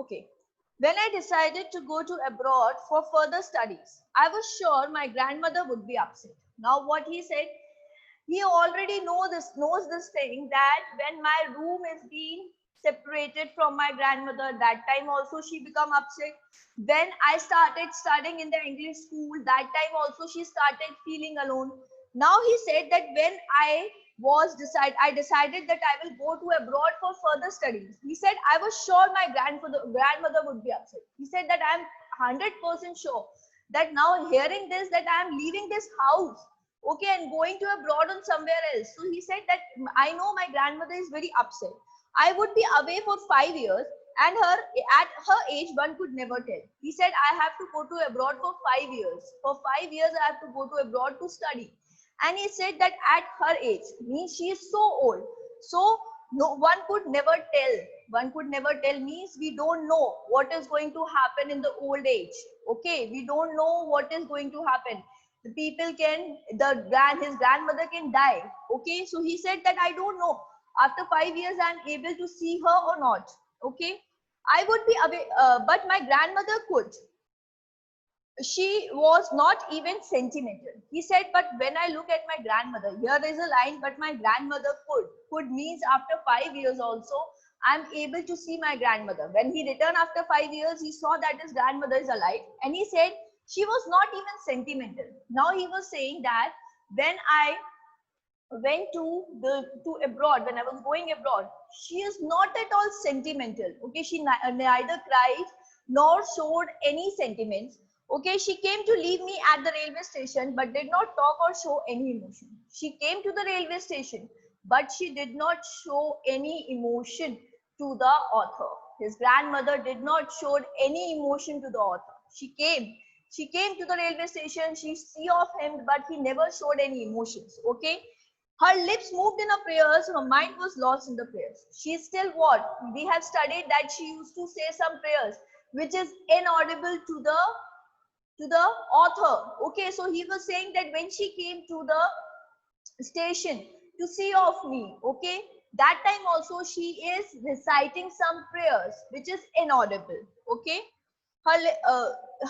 Okay. When I decided to go to abroad for further studies, I was sure my grandmother would be upset. Now what he said, he already knows this thing that when my room is being separated from my grandmother, that time also she become upset. When I started studying in the English school, that time also she started feeling alone. Now he said that when I decided that I will go to abroad for further studies, he said I was sure my grandmother would be upset. He said that I am 100% sure that now hearing this, that I am leaving this house, okay, and going to abroad on somewhere else. So he said that I know my grandmother is very upset. I would be away for 5 years, and at her age one could never tell. He said I have to go to abroad for 5 years. For 5 years I have to go to abroad to study. And he said that at her age, means she is so old. So no one could never tell. One could never tell means we don't know what is going to happen in the old age. Okay, we don't know what is going to happen. The people can, his grandmother can die. Okay, so he said that I don't know. After 5 years, I'm able to see her or not. Okay, I would be away, but my grandmother could. She was not even sentimental. He said, but when I look at my grandmother, here is a line, but my grandmother could. Could means after 5 years also, I'm able to see my grandmother. When he returned after 5 years, he saw that his grandmother is alive. And he said, she was not even sentimental. Now he was saying that when I went to abroad, when I was going abroad, she is not at all sentimental. Okay, she neither cried nor showed any sentiments. Okay, she came to leave me at the railway station but did not talk or show any emotion. She came to the railway station but she did not show any emotion to the author. His grandmother did not show any emotion to the author. She came to the railway station, she saw him, but he never showed any emotions. Okay, her lips moved in her prayers, her mind was lost in the prayers. She still what? We have studied that she used to say some prayers which is inaudible to the author. Okay, so he was saying that when she came to the station to see of me, okay, that time also she is reciting some prayers which is inaudible. Okay, her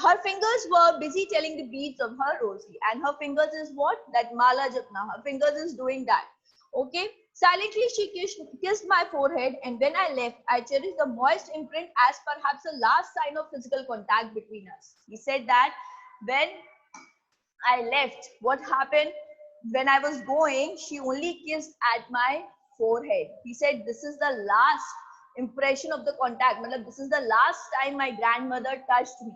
her fingers were busy telling the beads of her rosary, and her fingers is what? That mala japna. Her fingers is doing that. Okay. Silently she kissed my forehead, and when I left, I cherished the moist imprint as perhaps a last sign of physical contact between us. He said that when I left, what happened? When I was going, she only kissed at my forehead. He said, this is the last impression of the contact. This is the last time my grandmother touched me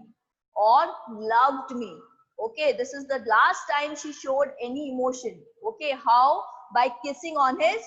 or loved me. Okay, this is the last time she showed any emotion. Okay, how? By kissing on his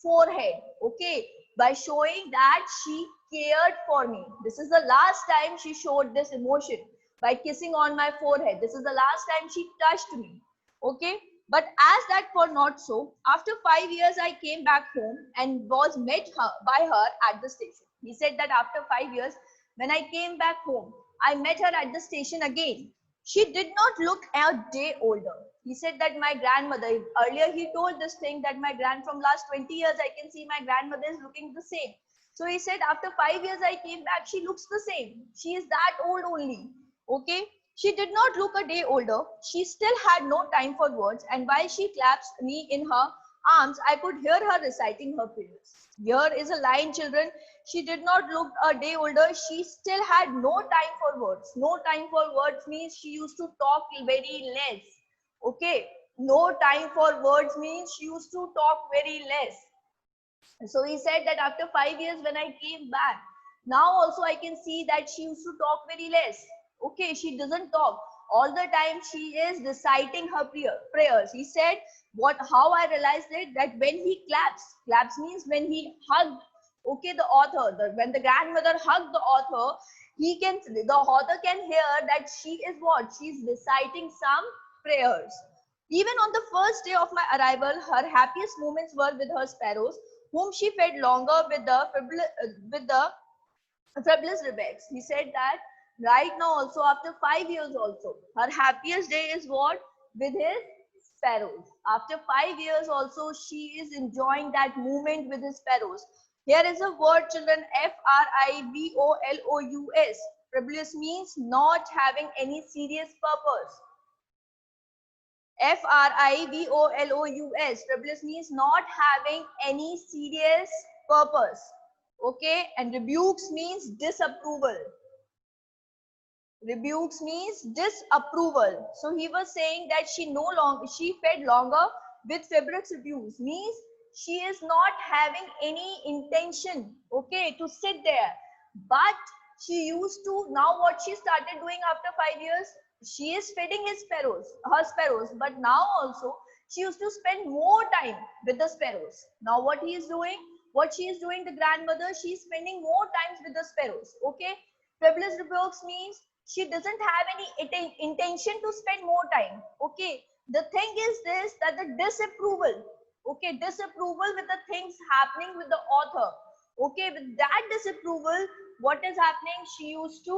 forehead. Okay, by showing that she cared for me. This is the last time she showed this emotion, by kissing on my forehead. This is the last time she touched me. Okay, but as that were not so, after 5 years I came back home and was met by her at the station. He said that after 5 years, when I came back home, I met her at the station again. She did not look a day older. He said that my grandmother, earlier he told this thing that my from last 20 years I can see my grandmother is looking the same. So he said after 5 years I came back, she looks the same. She is that old only. Okay, she did not look a day older. She still had no time for words, and while she clasped me in her arms, I could hear her reciting her prayers. Here is a line, children. She did not look a day older. She still had no time for words. No time for words means she used to talk very less. Okay, no time for words means she used to talk very less. So he said that after 5 years when I came back, now also I can see that she used to talk very less. Okay, she doesn't talk. All the time she is reciting her prayers. He said, how I realized it, that when he claps means when he hugged, okay, the author, when the grandmother hugged the author, the author can hear that she is what? She is reciting some prayers. Even on the first day of my arrival, her happiest moments were with her sparrows, whom she fed longer with the fabulous Rebecs. He said that right now also, after 5 years also, her happiest day is what? With his sparrows. After 5 years also, she is enjoying that moment with his sparrows. Here is a word, children, frivolous. Frivolous means not having any serious purpose. Frivolous. Frivolous means not having any serious purpose. Okay, and rebukes means disapproval. Rebukes means disapproval. So he was saying that she fed longer with fibrous abuse, means she is not having any intention, okay, to sit there. But she used to, now what she started doing after 5 years, she is feeding her sparrows, but now also she used to spend more time with the sparrows. Now what she is doing, the grandmother, she is spending more times with the sparrows, okay. Frivolous rebukes means she doesn't have any intention to spend more time, okay. The thing is this, that the disapproval, okay, disapproval with the things happening with the author, okay, with that disapproval, what is happening, she used to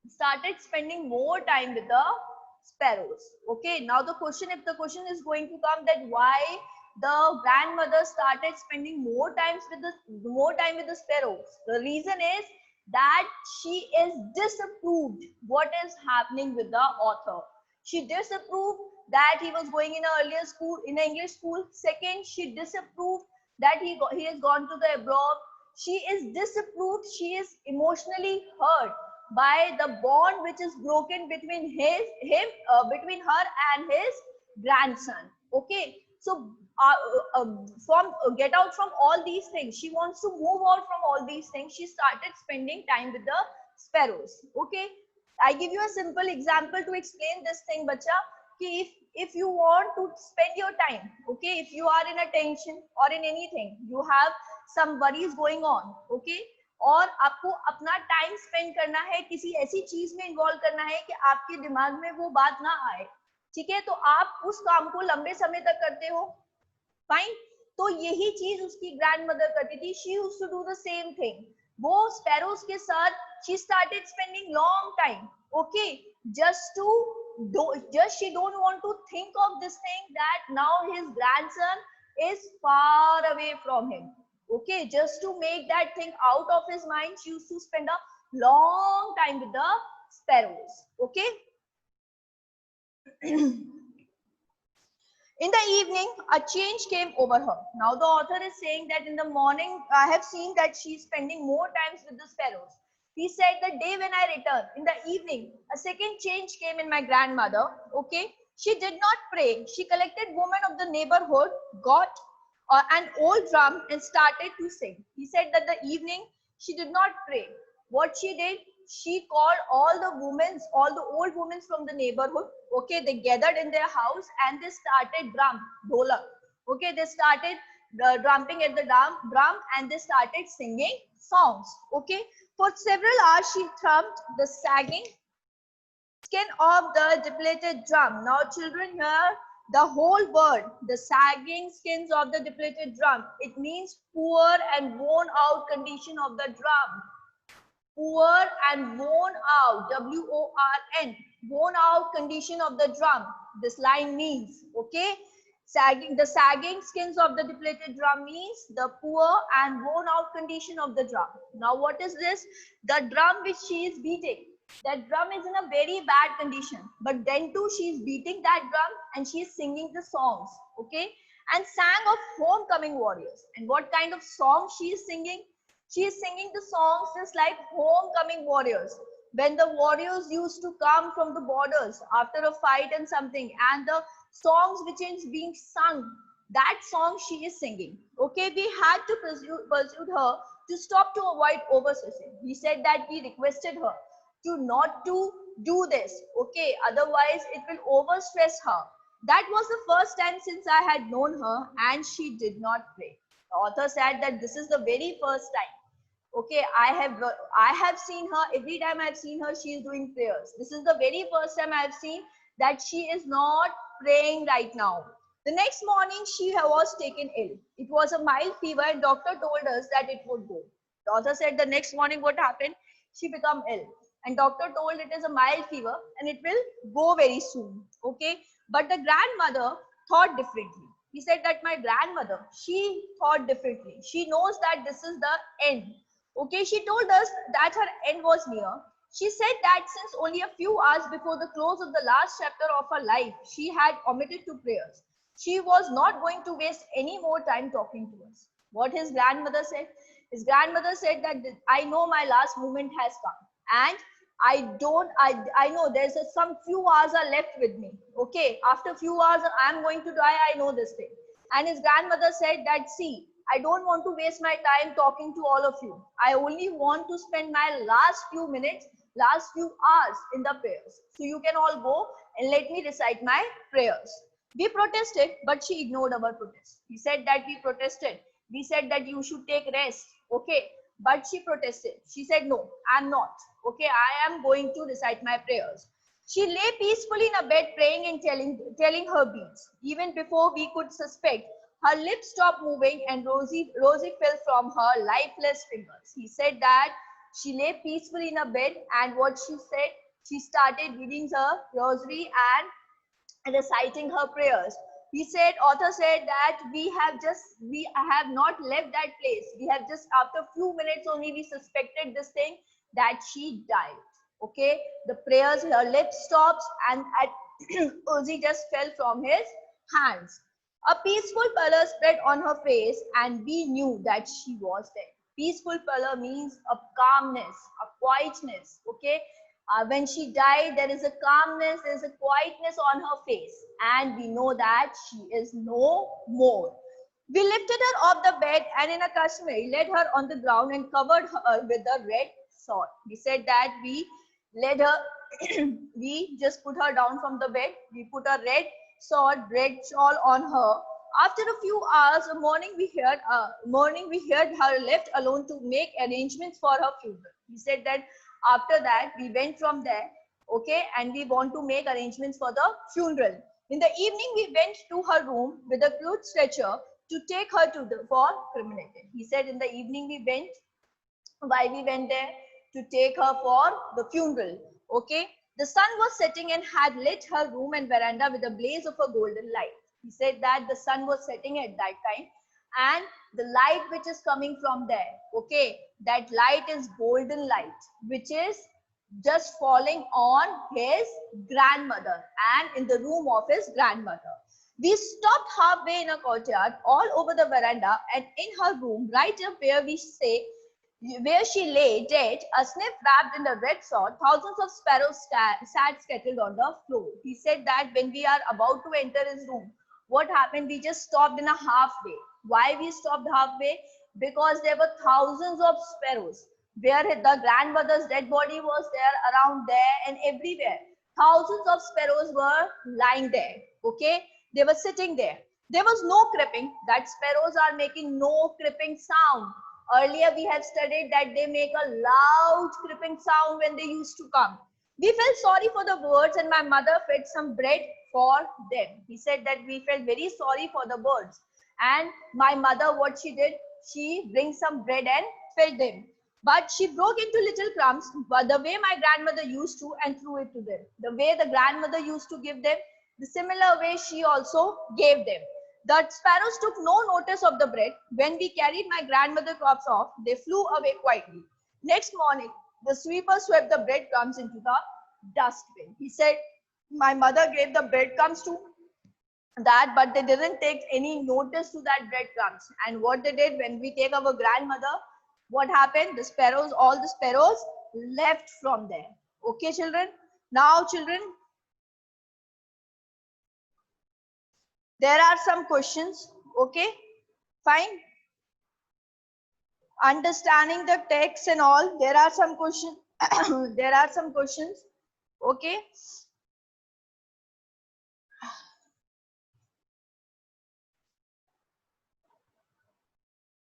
started spending more time with the sparrows, okay. Now the question, if the question is going to come, that why the grandmother started spending more time with the sparrows, the reason is that she is disapproved what is happening with the author. She disapproved that he was going in an earlier school, in an English school. Second, she disapproved that he has gone to the abroad. She is disapproved, she is emotionally hurt by the bond which is broken between between her and his grandson, okay. So from get out from all these things, she wants to move out from all these things. She started spending time with the sparrows, okay. I give you a simple example to explain this thing, bacha, ki if you want to spend your time, okay, if you are in a tension or in anything, you have some worries going on, okay, और आपको अपना time spend करना है, किसी ऐसी चीज में involve करना है कि आपके दिमाग में वो बात ना आए, ठीक है, तो आप उस काम को लंबे समय तक करते हो, फाइन. तो यही चीज उसकी ग्रैंडमदर करती थी. She used to do the same thing. वो स्पैरोज के साथ she started spending long time, okay, just she don't want to think of this thing that now his grandson is far away from him, okay, just to make that thing out of his mind, she used to spend a long time with the sparrows, okay. In the evening, a change came over her. Now the author is saying that in the morning, I have seen that she is spending more times with the sparrows. He said the day when I returned, in the evening, a second change came in my grandmother, okay. She did not pray. She collected women of the neighborhood, got an old drum and started to sing. He said that the evening, she did not pray. What she did, she called all the old women from the neighborhood, okay, they gathered in their house and they started dholak, okay, they started drumming at the drum and they started singing songs, okay. For several hours she thrummed the sagging skin of the depleted drum. Now children, here the whole word, the sagging skins of the depleted drum, it means poor and worn out condition of the drum. Poor and worn out, WORN, worn out condition of the drum. This line means, okay, the sagging skins of the depleted drum means the poor and worn out condition of the drum. Now what is this? The drum which she is beating, that drum is in a very bad condition, but then too she is beating that drum and she is singing the songs, okay, and sang of homecoming warriors. And what kind of song she is singing? She is singing the songs just like homecoming warriors. When the warriors used to come from the borders after a fight and something, and the songs which is being sung, that song she is singing. Okay, we had to pursue her to stop to avoid overstressing. He said that he requested her to not to do this. Okay, otherwise it will overstress her. That was the first time since I had known her, and she did not pray. The author said that this is the very first time. Okay, I have seen her, every time I've seen her, she is doing prayers. This is the very first time I've seen that she is not praying right now. The next morning, she was taken ill. It was a mild fever and doctor told us that it would go. The author said the next morning what happened? She became ill. And doctor told it is a mild fever and it will go very soon. Okay, but the grandmother thought differently. He said that my grandmother, she thought differently. She knows that this is the end. Okay, she told us that her end was near. She said that since only a few hours before the close of the last chapter of her life, she had omitted to prayers. She was not going to waste any more time talking to us. What his grandmother said? His grandmother said that I know my last moment has come, and I know there's some few hours are left with me. Okay, after few hours I'm going to die. I know this thing. And his grandmother said that, see, I don't want to waste my time talking to all of you. I only want to spend my last few minutes, last few hours in the prayers. So you can all go and let me recite my prayers. We protested, but she ignored our protest. He said that we protested. We said that you should take rest. Okay, but she protested. She said, no, I'm not. Okay, I am going to recite my prayers. She lay peacefully in a bed praying and telling her beads. Even before we could suspect, her lips stopped moving and Rosie fell from her lifeless fingers. He said that she lay peacefully in a bed, and what she said, she started reading her rosary and reciting her prayers. He said, author said that we have not left that place. We have just, after few minutes only, we suspected this thing that she died. Okay, the prayers, her lips stops, and at Uzi just fell from his hands. A peaceful pallor spread on her face, and we knew that she was dead. Peaceful pallor means a calmness, a quietness. Okay, when she died, there is a calmness, there is a quietness on her face, and we know that she is no more. We lifted her off the bed and in a Kashmir laid her on the ground and covered her with a red sword. We said that we led her, we just put her down from the bed. We put a red sword, red shawl on her. After a few hours, morning we heard her left alone to make arrangements for her funeral. He said that after that we went from there, okay, and we want to make arrangements for the funeral. In the evening, we went to her room with a crude stretcher to take her for cremating. He said in the evening we went, why we went there? To take her for the funeral. Okay. The sun was setting and had lit her room and veranda with a blaze of a golden light. He said that the sun was setting at that time, and the light which is coming from there, okay, that light is golden light, which is just falling on his grandmother and in the room of his grandmother. We stopped halfway in a courtyard all over the veranda and in her room, right up where she lay dead, a sniff wrapped in a red sword, thousands of sparrows sat scattered on the floor. He said that when we are about to enter his room, what happened? We just stopped in a halfway. Why we stopped halfway? Because there were thousands of sparrows. Where the grandmother's dead body was there, around there and everywhere. Thousands of sparrows were lying there. Okay, they were sitting there. There was no creeping. That sparrows are making no creeping sound. Earlier we have studied that they make a loud creeping sound when they used to come. We felt sorry for the birds and my mother fed some bread for them. He said that we felt very sorry for the birds. And my mother, what she did, she brings some bread and fed them. But she broke into little crumbs, but the way my grandmother used to, and threw it to them. The way the grandmother used to give them, the similar way she also gave them. The sparrows took no notice of the bread. When we carried my grandmother's crops off, they flew away quietly. Next morning, the sweeper swept the breadcrumbs into the dustbin. He said, my mother gave the breadcrumbs to that, but they didn't take any notice to that breadcrumbs. And what they did, when we take our grandmother, what happened? The sparrows, all the sparrows left from there. Okay, children? Now, children, there are some questions. Okay, fine. Understanding the text and all, there are some questions. There are some questions. Okay.